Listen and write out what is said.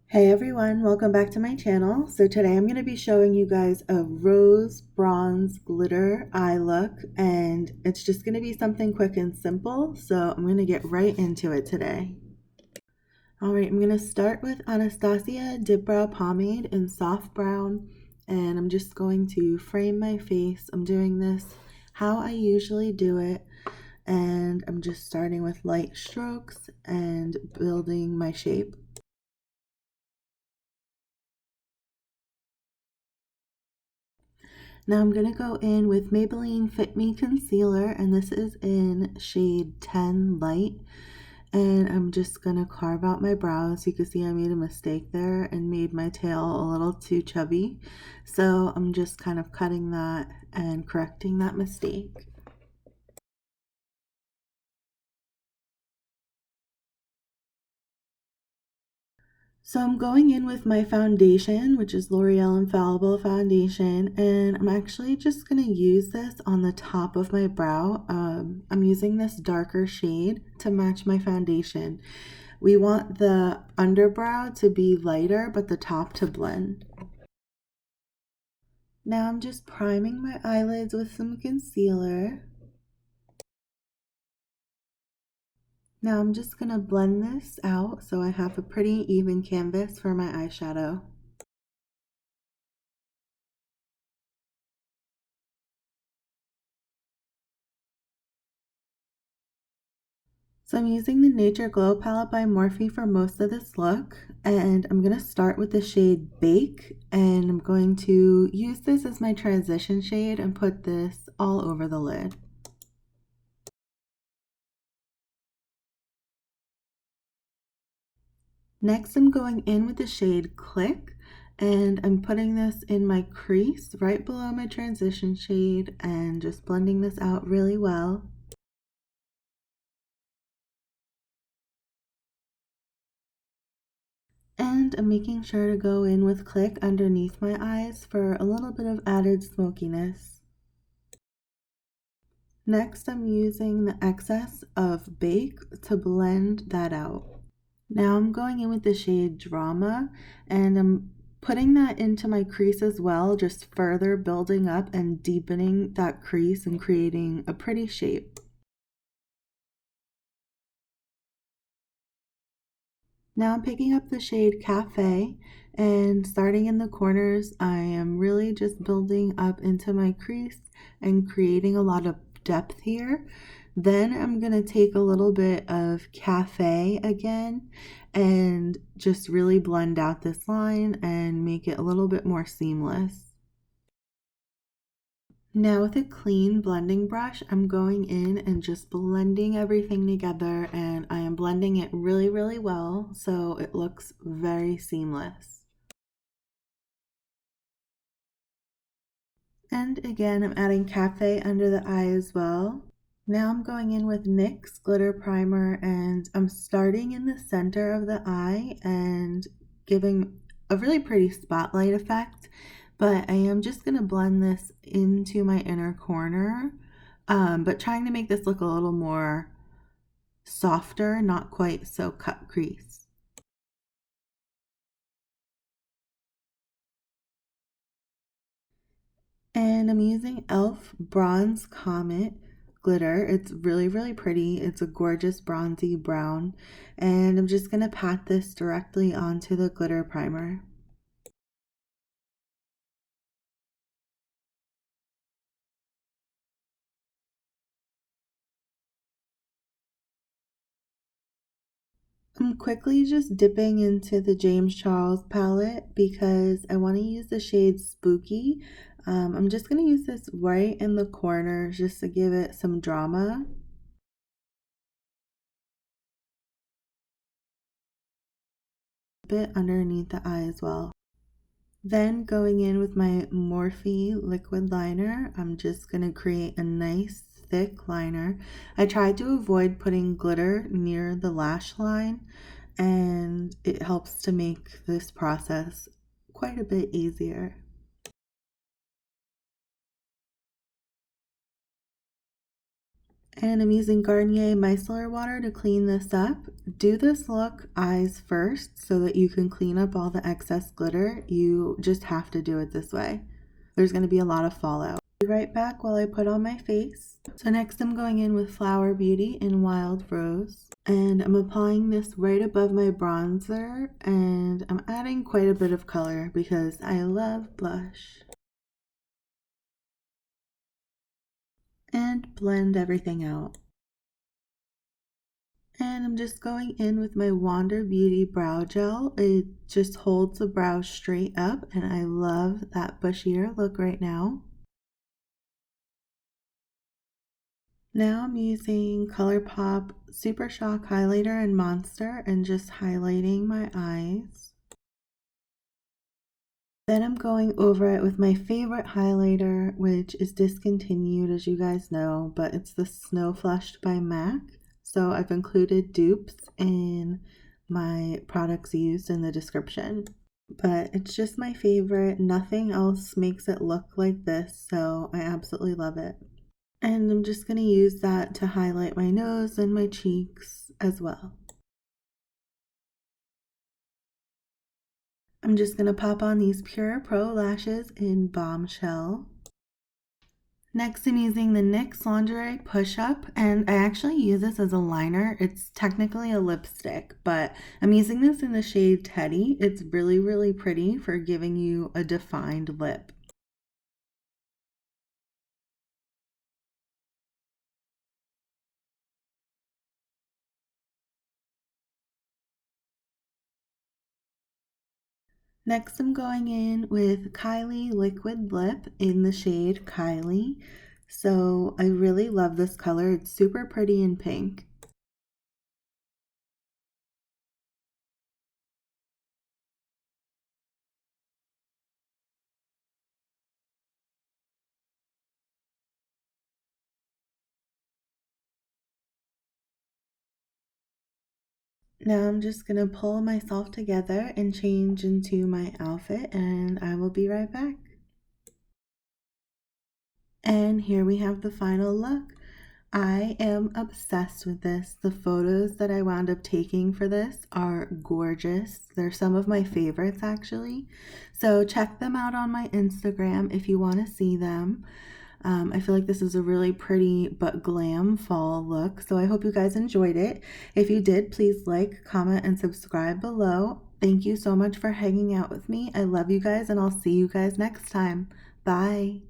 Hey everyone, welcome back to my channel. So today I'm going to be showing you guys a rose bronze glitter eye look, and it's just going to be something quick and simple. So I'm going to get right into it today. Alright, I'm going to start with Anastasia DIPBROW Pomade in soft brown, and I'm just going to frame my face. I'm doing this how I usually do it, and I'm just starting with light strokes and building my shape. Now I'm going to go in with Maybelline Fit Me Concealer, and this is in shade 10 Light. And I'm just going to carve out my brows. You can see I made a mistake there and made my tail a little too chubby. So I'm just kind of cutting that and correcting that mistake. So I'm going in with my foundation, which is L'Oreal Infallible foundation, and I'm actually just going to use this on the top of my brow. I'm using this darker shade to match my foundation. We want the underbrow to be lighter, but the top to blend. Now I'm just priming my eyelids with some concealer. Now I'm just going to blend this out so I have a pretty even canvas for my eyeshadow. So I'm using the Nature Glow palette by Morphe for most of this look, and I'm going to start with the shade Bake, and I'm going to use this as my transition shade and put this all over the lid. Next, I'm going in with the shade Click, and I'm putting this in my crease right below my transition shade and just blending this out really well. And I'm making sure to go in with Click underneath my eyes for a little bit of added smokiness. Next, I'm using the excess of Bake to blend that out. Now I'm going in with the shade Drama, and I'm putting that into my crease as well, just further building up and deepening that crease and creating a pretty shape. Now I'm picking up the shade Cafe, and starting in the corners, I am really just building up into my crease and creating a lot of depth here. Then I'm going to take a little bit of Cafe again and just really blend out this line and make it a little bit more seamless. Now with a clean blending brush, I'm going in and just blending everything together, and I am blending it really, really well so it looks very seamless. And again, I'm adding Cafe under the eye as well. Now I'm going in with NYX Glitter Primer, and I'm starting in the center of the eye and giving a really pretty spotlight effect, but I am just going to blend this into my inner corner, but trying to make this look a little more softer, not quite so cut crease. And I'm using e.l.f. Bronze Comet glitter. It's really, really pretty. It's a gorgeous bronzy brown. And I'm just going to pat this directly onto the glitter primer. I'm quickly just dipping into the James Charles palette because I want to use the shade Spooky. I'm just going to use this right in the corner just to give it some drama. A bit underneath the eye as well. Then going in with my Morphe liquid liner, I'm just going to create a nice thick liner. I tried to avoid putting glitter near the lash line, and it helps to make this process quite a bit easier. And I'm using Garnier Micellar water to clean this up. Do this look eyes first so that you can clean up all the excess glitter. You just have to do it this way. There's going to be a lot of fallout. Be right back while I put on my face. So next I'm going in with Flower Beauty in Wild Rose. And I'm applying this right above my bronzer. And I'm adding quite a bit of color because I love blush. And blend everything out. And I'm just going in with my Wander Beauty Brow Gel. It just holds the brow straight up, and I love that bushier look right now. Now I'm using Colourpop Super Shock Highlighter and Monster and just highlighting my eyes. Then I'm going over it with my favorite highlighter, which is discontinued as you guys know, but it's the Snowflushed by MAC. So I've included dupes in my products used in the description. But it's just my favorite. Nothing else makes it look like this, so I absolutely love it. And I'm just going to use that to highlight my nose and my cheeks as well. I'm just going to pop on these Pure Pro lashes in Bombshell. Next, I'm using the NYX Lingerie Push Up, and I actually use this as a liner. It's technically a lipstick, but I'm using this in the shade Teddy. It's really, really pretty for giving you a defined lip. Next, I'm going in with Kylie Liquid Lip in the shade Kylie. So I really love this color. It's super pretty in pink. Now I'm just going to pull myself together and change into my outfit, and I will be right back. And here we have the final look. I am obsessed with this. The photos that I wound up taking for this are gorgeous. They're some of my favorites actually. So check them out on my Instagram if you want to see them. I feel like this is a really pretty but glam fall look. So I hope you guys enjoyed it. If you did, please like, comment, and subscribe below. Thank you so much for hanging out with me. I love you guys, and I'll see you guys next time. Bye.